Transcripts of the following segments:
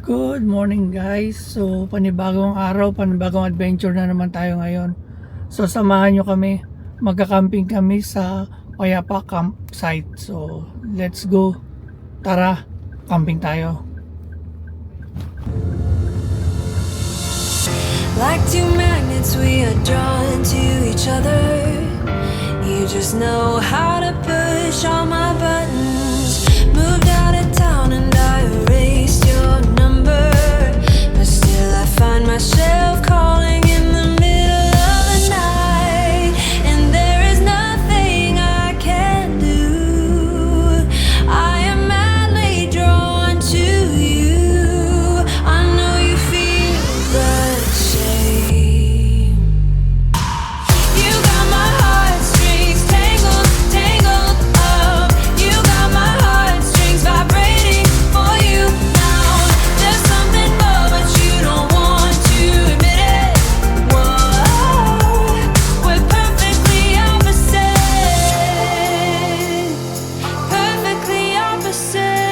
Good morning guys. So panibagong araw, panibagong adventure na naman tayo ngayon. So samahan nyo kami. Magka-camping kami sa Payapa campsite. So let's go. Tara, camping tayo. Like two magnets we are drawn to each other. You just know how to push all my buttons. Moved out of town and I erased your number, but still I find myself calling in the middle of the night, and there is nothing I can do. I am madly drawn to you. I know you feel the same. You got my heartstrings tangled, tangled up. You got my heartstrings vibrating for you now. There's something more, but you don't want to admit it. Whoa, we're perfectly opposite. Perfectly opposite.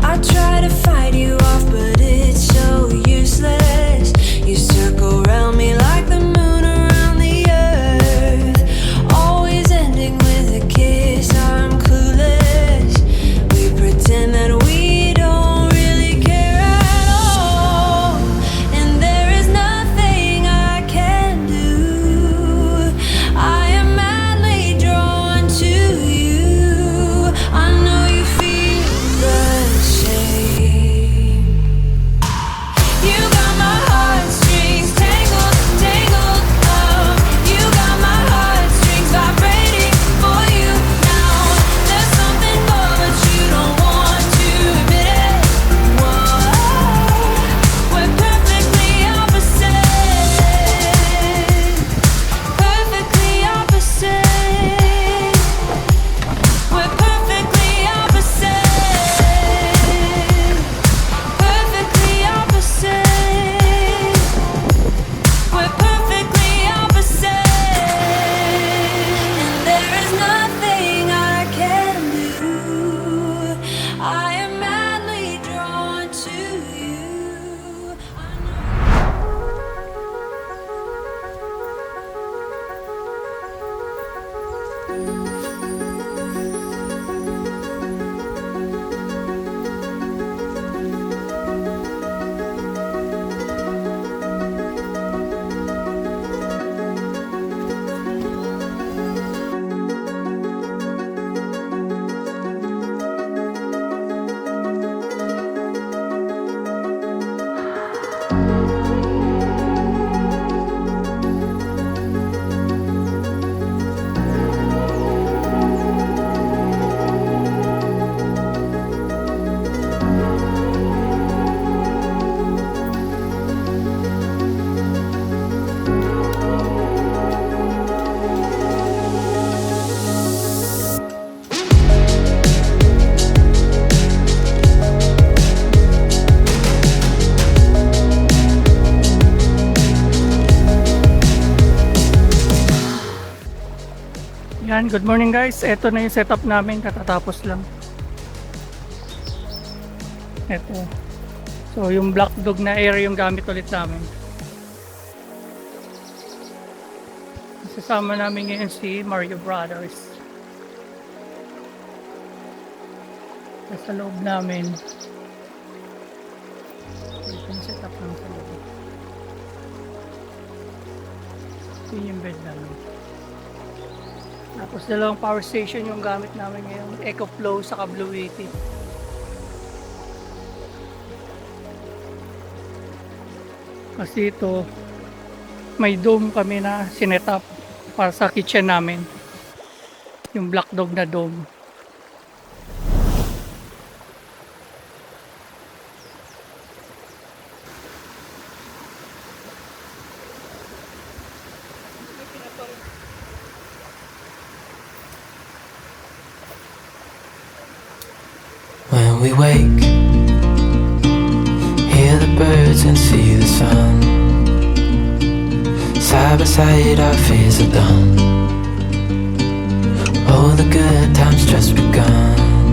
I try to fight you off, but it's so useless. You circle around me like the moon around the earth, always ending with a kiss. I'm clueless. We pretend that we don't really care at all, and there is nothing I can do. I am madly drawn to you. I know you feel the same. You got my heartstrings tangled, tangled up. You got my heartstrings vibrating for you now. There's something more, but you don't want to admit it. Whoa, we're perfectly opposite. Perfectly opposite. We're perfectly opposite. Perfectly opposite. We're perfectly opposite. And there is nothing I can do. I am madly drawn to you. Yan, good morning guys. Ito na yung setup namin, katatapos lang. Ito. So yung black dog na area yung gamit ulit namin. Kasama namin ngayon si Mario Brothers. Sa loob namin. Ito yung setup lang sa loob. Ito yung bed namin. Tapos dalawang power station yung gamit namin ngayon, EcoFlow sa Blue 80. Kasi ito, may dome kami na sinetap para sa kitchen namin. Yung black dog na dome. When we wake, hear the birds and see the sun. Side by side our fears are done. Oh, the good times just begun.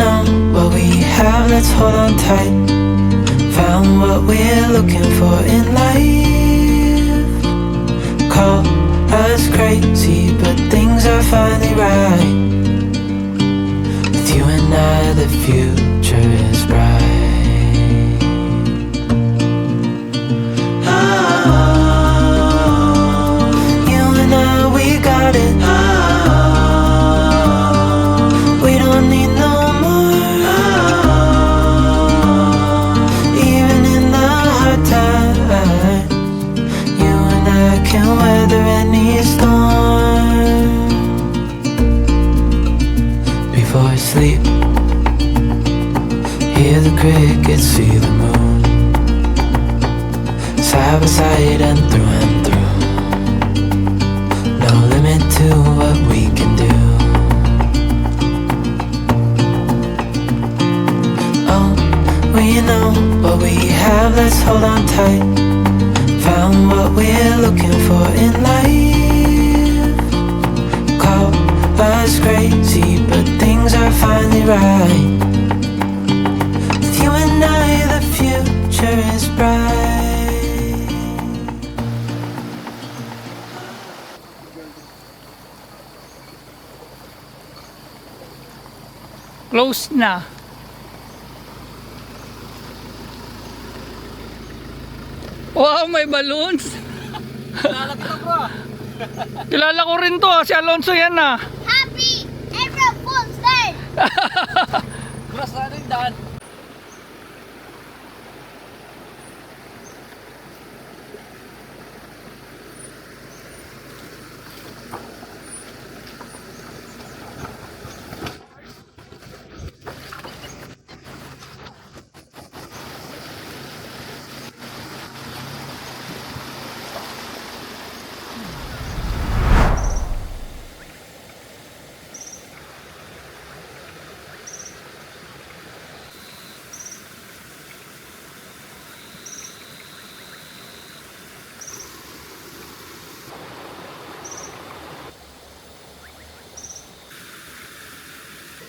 know what we have, let's hold on tight. Found what we're looking for in life. Call us crazy, but things are finally right. With you and I, the future is bright. Oh, you and I, we got it. We don't need no more. Even in the hard times, you and I can weather any storm. Before I sleep, hear the crickets, see the moon. Side by side and through. No limit to what we can do. Oh, we know what we have, let's hold on tight. Found what we're looking for in life. Call us crazy, but things are finally right. With you and I, the future is bright. Close na. Wow, may balloons. Kilala ko rin to, si Alonso yan ah. Happy April Fool's Day!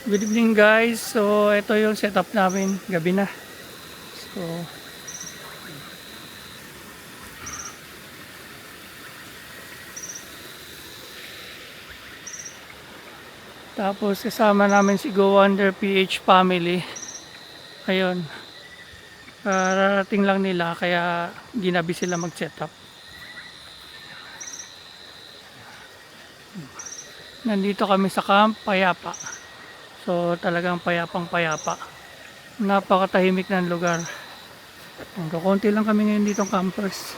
Good evening guys. So ito yung setup namin, gabi na. So tapos kasama namin si Go Wonder PH family. Ayun. Rarating lang nila kaya ginabi sila mag-setup. Nandito kami sa Camp Payapa. So talagang payapang payapa. Napakatahimik ng lugar. Kakunti lang kami ngayon ditong campers.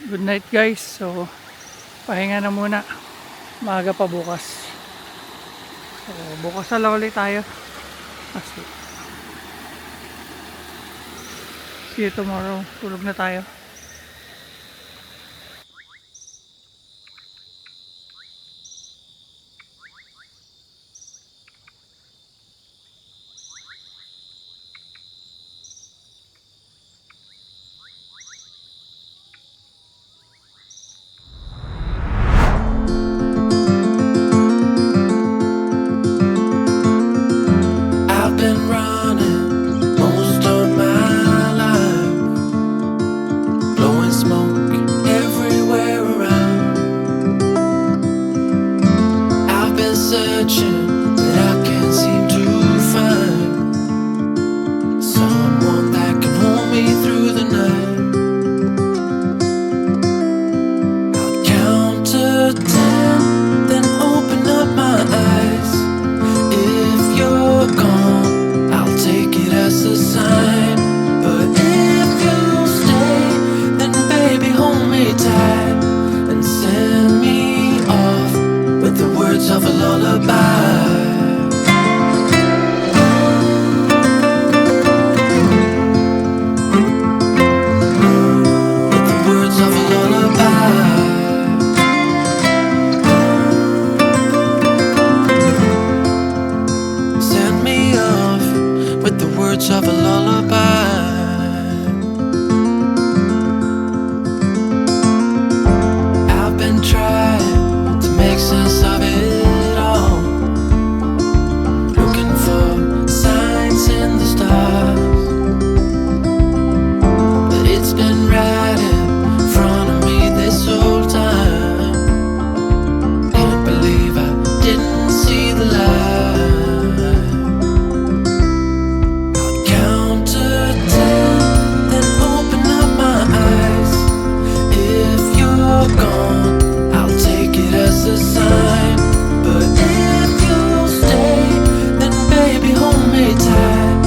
Good night guys. So, pahinga na muna. Maaga pa bukas. So, bukas na lang ulit tayo. Kasi, see you tomorrow. Tulog na tayo. I've been running most of my life, blowing smoke everywhere around. I've been searching, but I can't seem to find someone that can hold me through the night. I'll count to 10, then open up my eyes. If you're gone, I'll take it as a sign. But if you stay, then baby hold me tight and send me off with the words of a lullaby. With the words of a lullaby. Send me off with the words of a lullaby. I've been trying to make sense of it all, looking for signs in the stars. But it's been right in front of me this whole time. Can't believe I didn't see the light. I'll count to 10, then open up my eyes. If you're gone, I'll take it as a sign. But if you stay, then baby hold me tight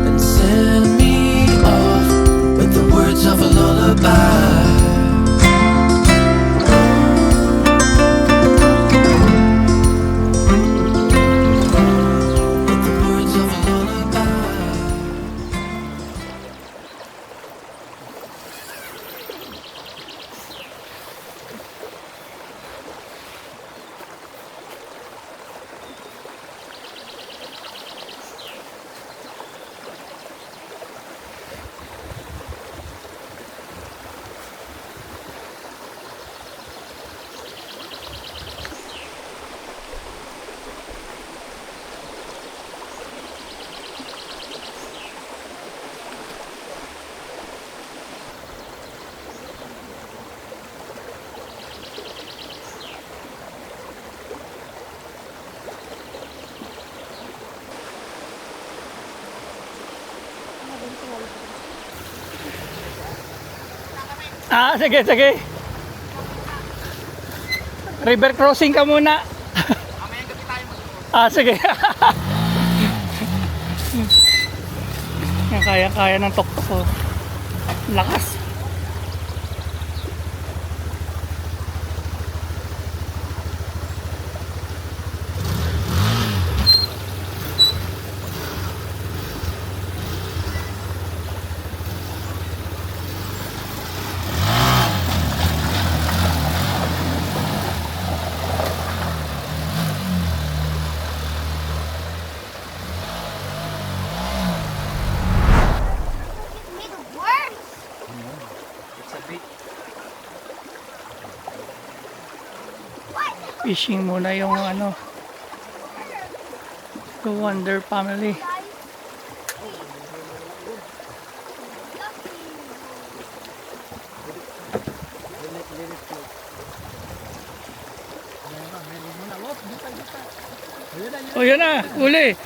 and send me off with the words of a lullaby. With the words of a lullaby. Ah, sige, sige. River crossing ka muna. Ah, sige. Yan, kaya ng tuktok ko. Lakas. Made it worse. Fishing muna yung ano, the Wonder family. Oh, yun na, uli.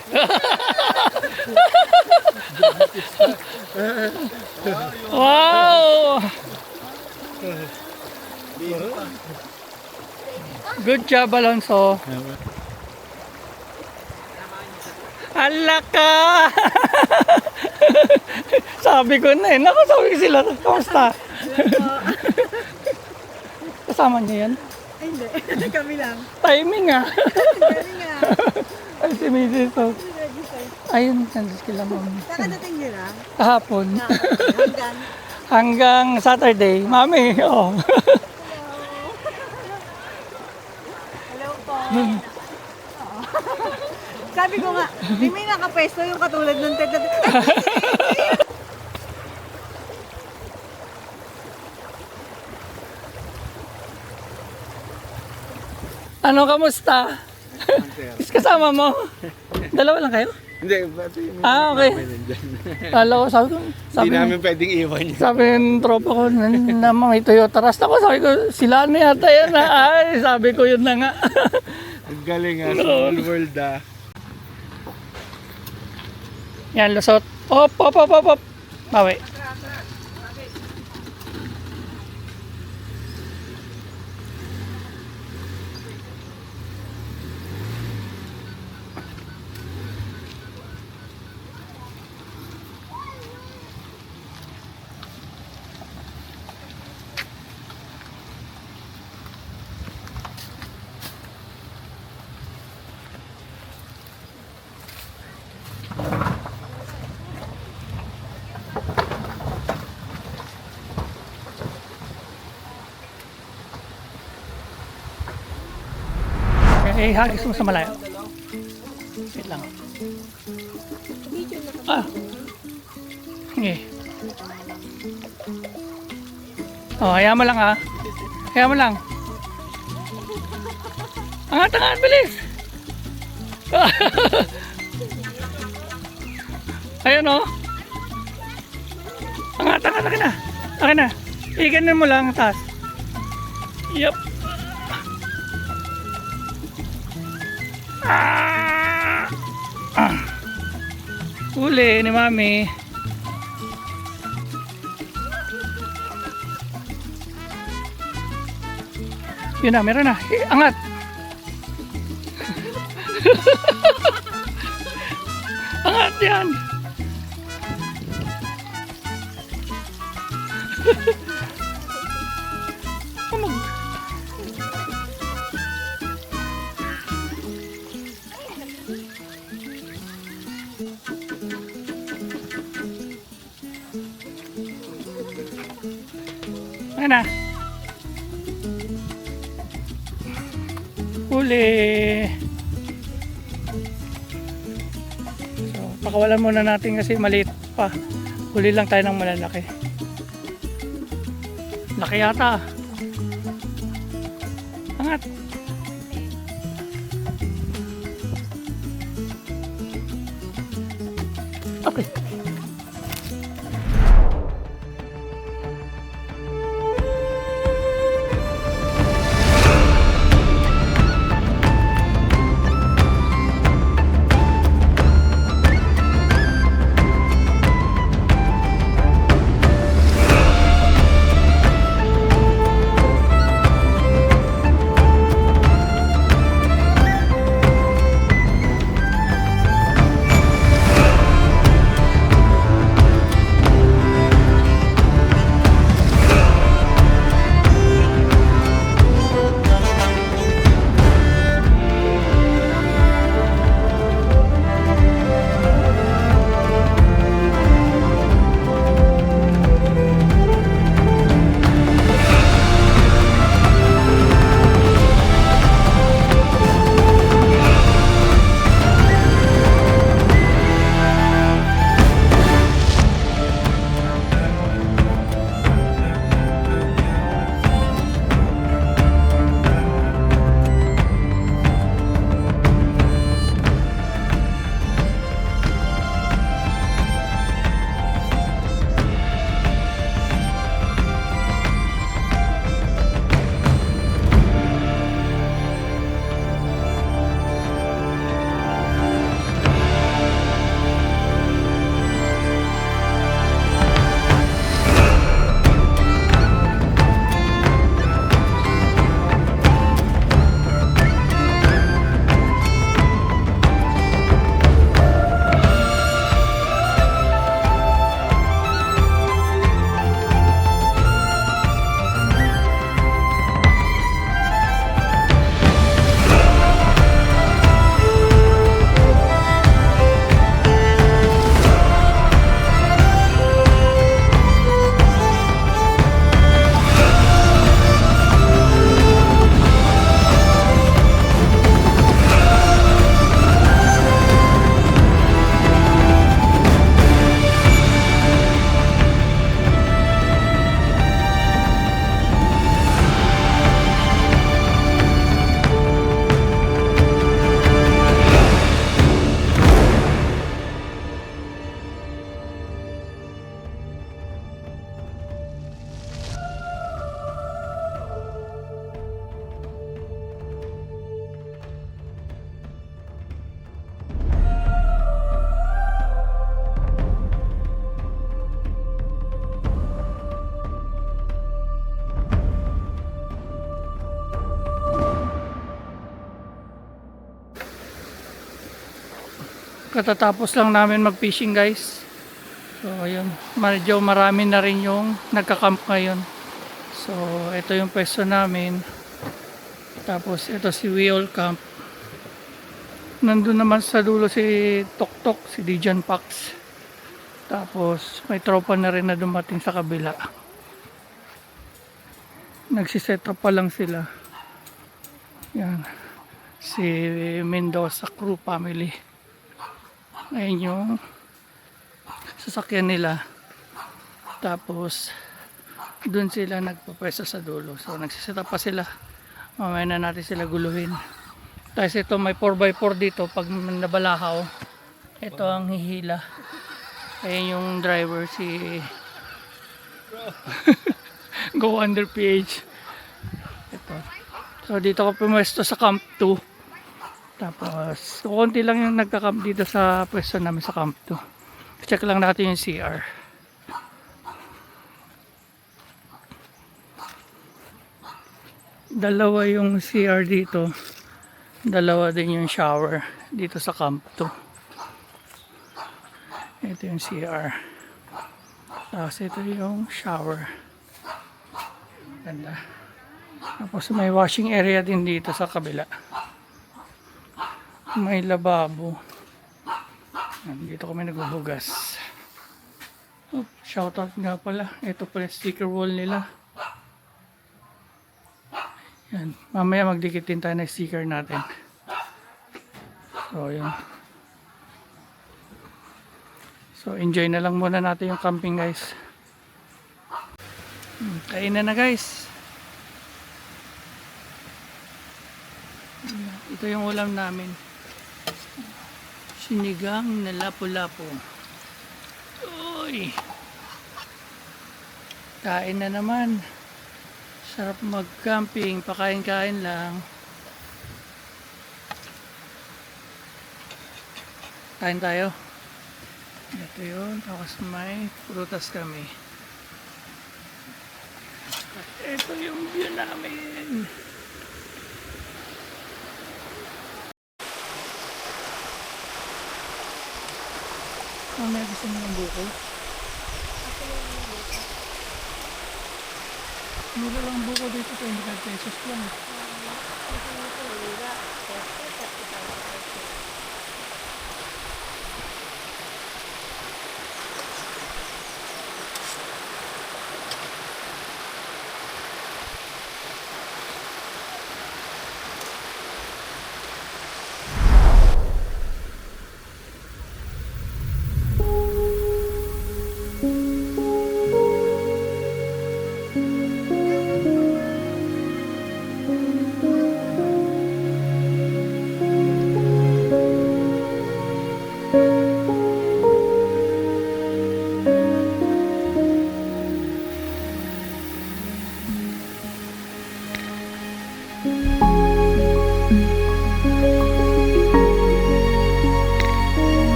Wow! Good job, Alonso. Ala ka! Sabi ko na eh. Naku, sabi ko sila. Kamusta? Kasama niyo yan? Ay, hindi. Kami lang. Timing ah. Galing nga. Ay, si Mrs. Oh. Register. Ayun, nandun sila ma'am. Kakadating nyo lang. Kahapon. Hanggang. Hanggang Saturday. Mami, oh. Hello po. Sabi ko nga, di may nakapwesto yung katulad ng TED. Ano, kamusta? Kasama mo? Dalawa lang kayo? Hindi, pati yung Okay. Kala ko, sabi ko, Hindi namin pwedeng iwan yun. sabi ng tropa ko, na mga Toyota Rush ako, sabi ko, sila na yata yan. Ay, sabi ko yun na nga. Ang galing ah, small world ah. Yan, lusot. Op, op, op, op, op. Bawi. Eh, hagis mo sa malayo. Wait lang. Ah. Sige. Oh, hayaan mo lang ah. Hayaan mo lang. Angat, angat, bilis! Ayun oh. Angat, angat, akin na. Akin na. Iganin mo lang, taas. Yup. Ah! Ah! Uli ni Mami. Yun na, meron na. Angat. Angat yan. Ayan na. Huli. So, pakawalan muna natin kasi maliit pa. Huli lang tayo ng malalaki. Laki yata. Angat. Okay. Katatapos lang namin mag-fishing guys. So ayun, medyo marami na rin yung nagka-camp ngayon. So ito yung pwesto namin. Tapos ito si Wheel Camp. Nandun naman sa dulo si Toktok, si Dijan Pax. Tapos may tropa na rin na dumating sa kabila. Nagsiset up pa lang sila. Yan. Si Mendoza Crew Family. Ayun yung sasakyan nila. Tapos dun sila nagpapwesto sa dulo. So nagsiset up pa sila. Mamaya na natin sila guluhin. Tapos ito may 4x4 dito. Pag nabalahaw, ito ang hihila. Ayun yung driver, si Go Under PH. Ito. So dito ko pumwesto sa Camp 2. Tapos konti lang yung nagka-camp dito sa pwesto namin sa Camp 2. Check lang natin yung CR. Dalawa yung CR dito. Dalawa din yung shower dito sa Camp 2. Ito yung CR. Tapos ito yung shower. Ganda. Tapos may washing area din dito sa kabila. May lababo. Dito kami naghuhugas. Oh, shoutout nga pala. Ito pala sticker wall nila. Yan. Mamaya magdikit din tayo ng sticker natin. So yun. So enjoy na lang muna natin yung camping guys. Kainan na guys. Ito yung ulam namin. Sinigang na lapu-lapu. Uy! Kain na naman. Sarap mag-camping. Pakain-kain lang. Kain tayo. Ito yun. Tapos may prutas kami. At ito yung view namin. Mamaya gusto mo ng buko? Mura lang buko dito, 25 pesos lang.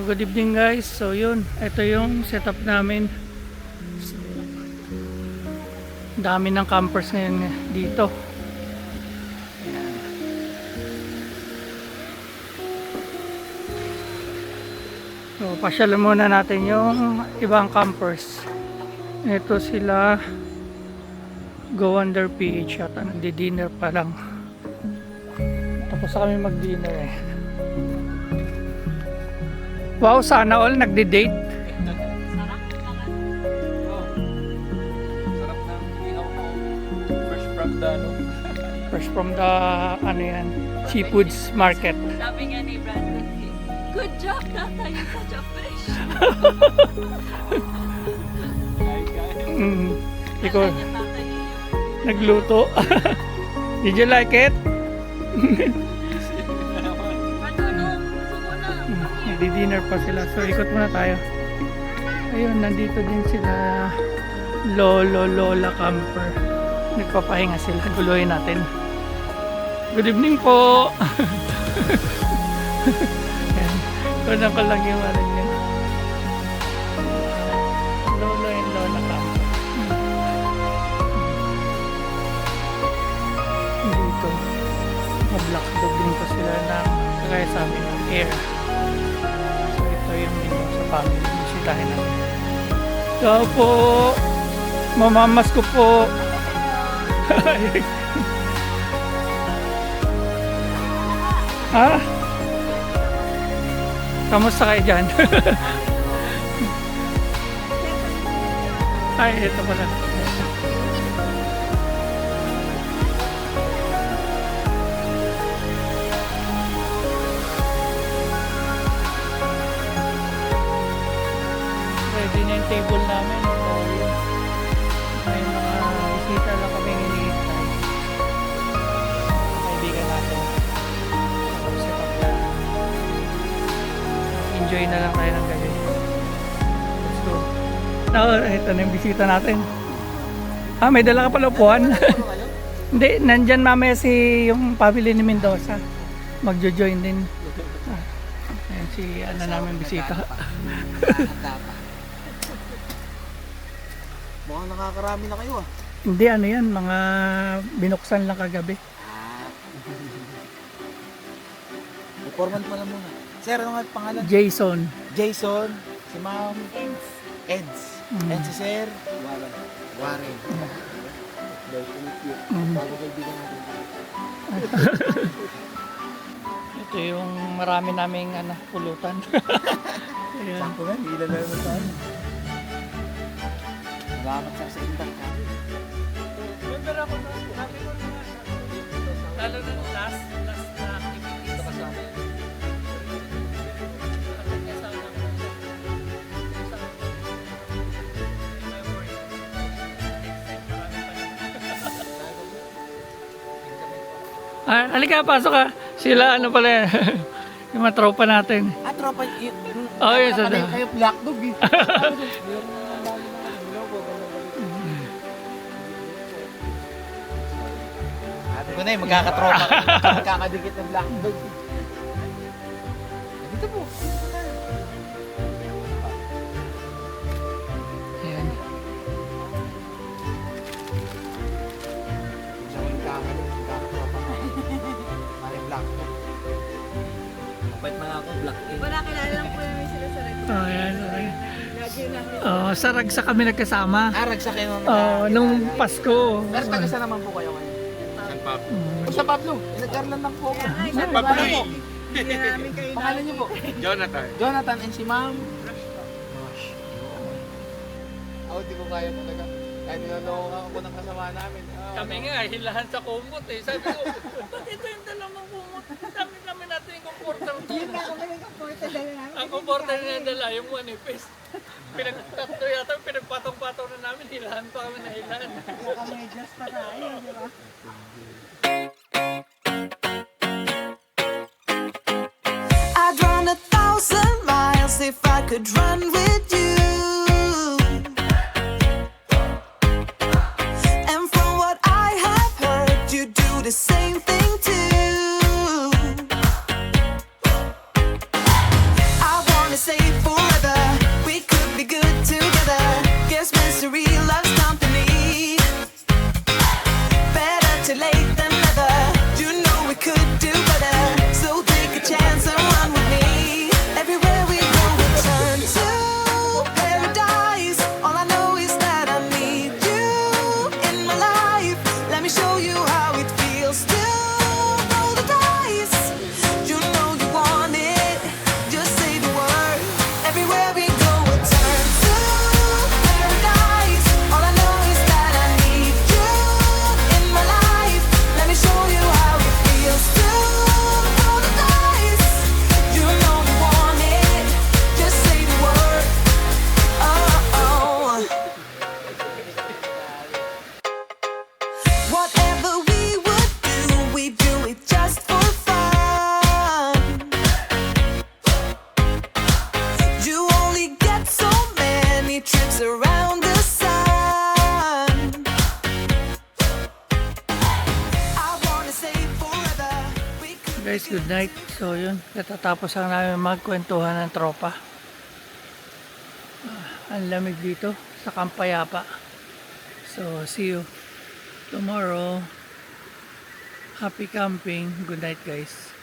Good evening guys. So yun, ito yung setup namin. Dami ng campers ngayon dito. Ayan. So pasyalan muna natin yung ibang campers. Ito sila Go Under PH at nagdi-dinner pa lang. Tapos kami mag-dinner eh. Wow, sana all nagdi-date. Sarap na. Fresh from the ano. Fresh from the ano yan, seafoods market. Sabi nga ni Brandon, good job Tata, you're such a fish. Ikaw, nagluto. Did you like it? Matulog, suko na. Nagdi-dinner pa sila. So ikot muna tayo. Ayun, nandito din sila Lolo, Lola camper. Nagpapahinga sila. Guluhin natin. Good evening po. Yan. Kunan ko lang yung ano niya. Lolo and Lola ka. Dito. Mag-block dog din ko sila ng kagaya sa amin ng air. So ito yung menu sa family. Bisitahin namin. Ciao po. Mamamas ko po. Ha? Kamusta kayo dyan? Ay, ito pala. Ready na yung table namin. So, may mga bisita lang kami hinihintay. Kaibigan natin. Kasi pagka enjoy na lang tayo ng gabi. Let's go. Ito na yung bisita natin. May dala ka pala upuan. Hindi, nandyan mamaya si yung family ni Mendoza. Magjo-join din. Ayan si namin bisita. Mukhang nakakarami na kayo ah. Hindi, ano yan, mga binuksan lang kagabi. Informant mo lang muna. Sir, ano nga pangalan? Jason. Jason, si Ma'am Eds. Mm. And si Sir Warren. Nice to meet you. Bago kaibigan natin. Ito yung marami naming pulutan. Ayan. Sakto na, hindi ilan na naman tayo. Salamat sa impact natin. Remember ako na, sabi ko na lalo na last na activity. Ito kasama yan. Halika, pasok ka. Sila, ano pala yan. Yung mga tropa natin. Tropa, Oh, yun, sa kayo black dog eh. Ate ko na eh, magkakatropa ka. Magkakadikit ng black dog. Dito po. Ayan. Siya ko yung magkakatropa ka. Mali black dog. Kapit man ako, black dog. Wala kilala lang po namin sila sa red. Oh, ayan. Okay. Lagi namin. Oh, sa Ragsa kami nagkasama. Ragsa kayo naman. Oh, nung Pasko. Pero taga saan naman po kayo ngayon? San Pablo. O sa Pablo, nagkarlan lang po ako. San Pablo eh. Hindi namin kayo Pangalan niyo po? Jonathan. Jonathan and si Ma'am? Ako di ko kaya talaga. Kahit nilaloko ako ng kasama namin. Kami nga, hilahan sa kumot eh. Sabi ko, ba't ito yung dalawang kumot? Dami natin yung comforter to. Yun nga kami ng comforter dala namin. Ang comforter na yung dala, yung manifest. Pinagtatlo yata, pinagpatong-patong na namin, hilahan pa kami na hilahan. Saka medyas pa tayo, di ba? I'd run 1,000 miles if I could run with you. And from what I have heard, you do the same thing too. I wanna say forever, we could be good together. Guess mystery loves company. Better too late than never. You know we could do better. So take a chance and run with me. Everywhere we go, we turn to guys, good night. So yun, katatapos lang namin magkwentuhan ng tropa. Ang lamig dito sa Kampayapa. So see you tomorrow. Happy camping. Good night guys.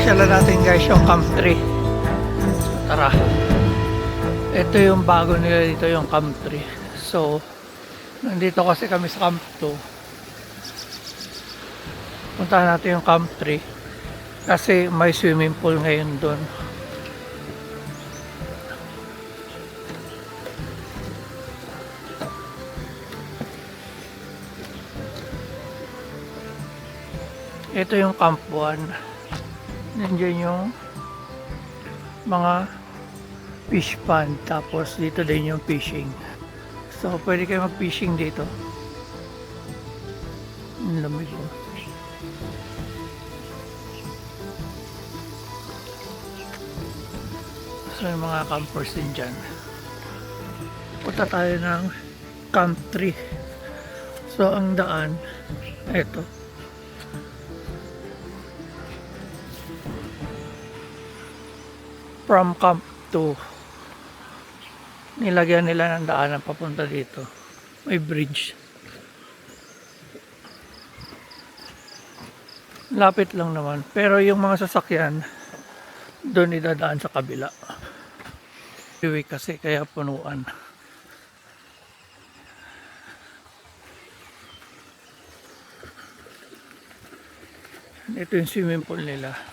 Pasyalan natin guys yung Camp 3. Tara. Ito yung bago nila dito, yung Camp 3. So, nandito kasi kami sa Camp 2. Puntahan natin yung Camp 3 kasi may swimming pool ngayon doon. Ito yung Camp 1. Nandiyan yung mga fish pond, tapos dito din yung fishing. So pwede kayo mag-fishing dito. Ang lamig oh. So yung mga campers din dyan. Punta tayo ng Camp 3. So ang daan, eto. From Camp 2, nilagyan nila ng daanan papunta dito. May bridge. Lapit lang naman. Pero yung mga sasakyan, doon idadaan sa kabila. Highway kasi kaya punuan. Ito yung swimming pool nila.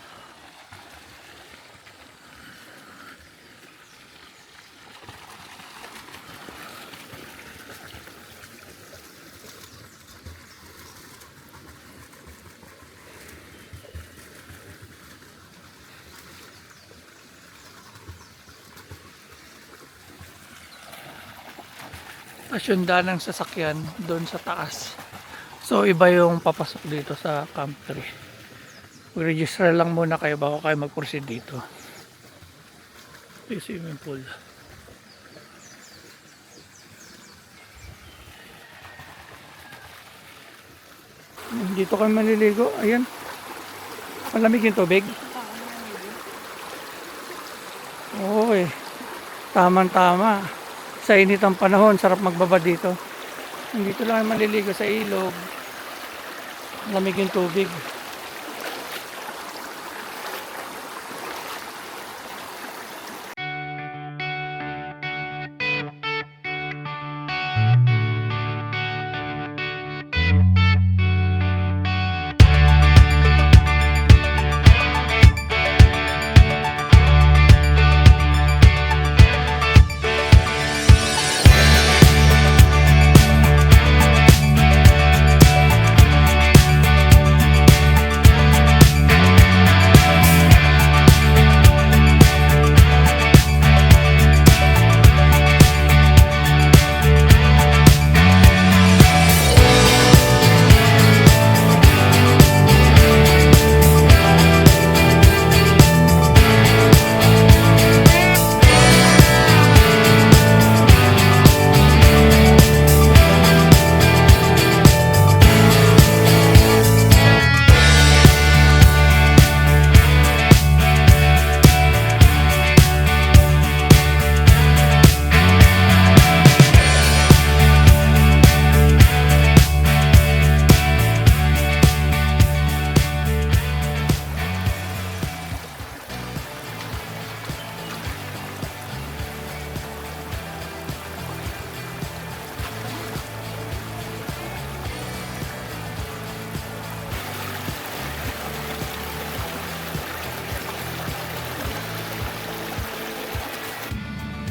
Asyunda ng sasakyan doon sa taas. So iba yung papasok dito sa Camp 3. Mag-register lang muna kayo bago kayo mag-proceed dito. Yung swimming pool. Dito kayo maliligo. Ayan. Malamig yung tubig. Oo eh. Tama-tama. Sa init ang panahon, sarap magbaba dito. Dito lang maliligo sa ilog. Lamig yung tubig.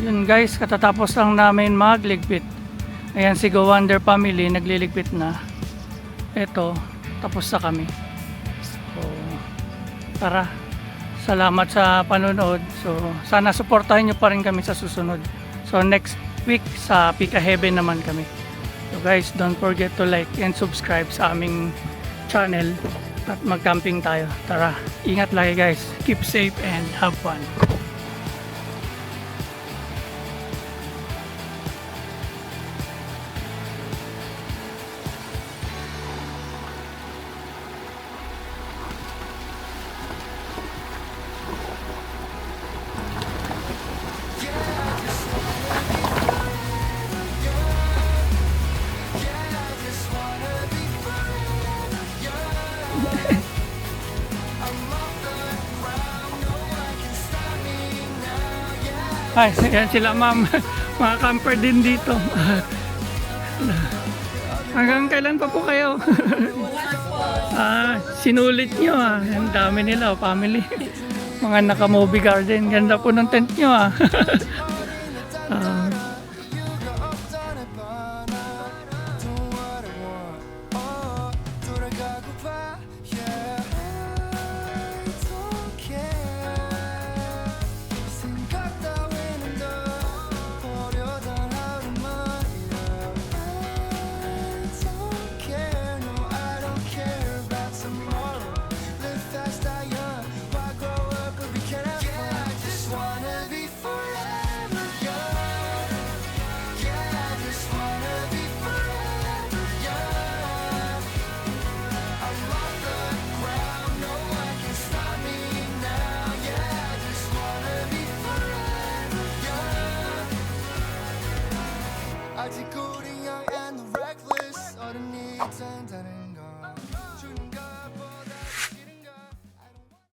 Yun guys, katatapos lang namin magligpit. Ayan si Go Wonder Family nagliligpit na. Eto, tapos na kami. So, tara. Salamat sa panonood. So, sana suportahan nyo pa rin kami sa susunod. So, next week sa Pika Heaven naman kami. So guys, don't forget to like and subscribe sa aming channel at mag-camping tayo. Tara, ingat lagi guys. Keep safe and have fun. Ay, yan sila ma'am. Mga camper din dito. Hanggang kailan pa po kayo? Sinulit nyo ah. Ang dami nila, family. Mga naka-movie garden. Ganda po ng tent nyo ah. 아직 우리 young and reckless 어른이 된다는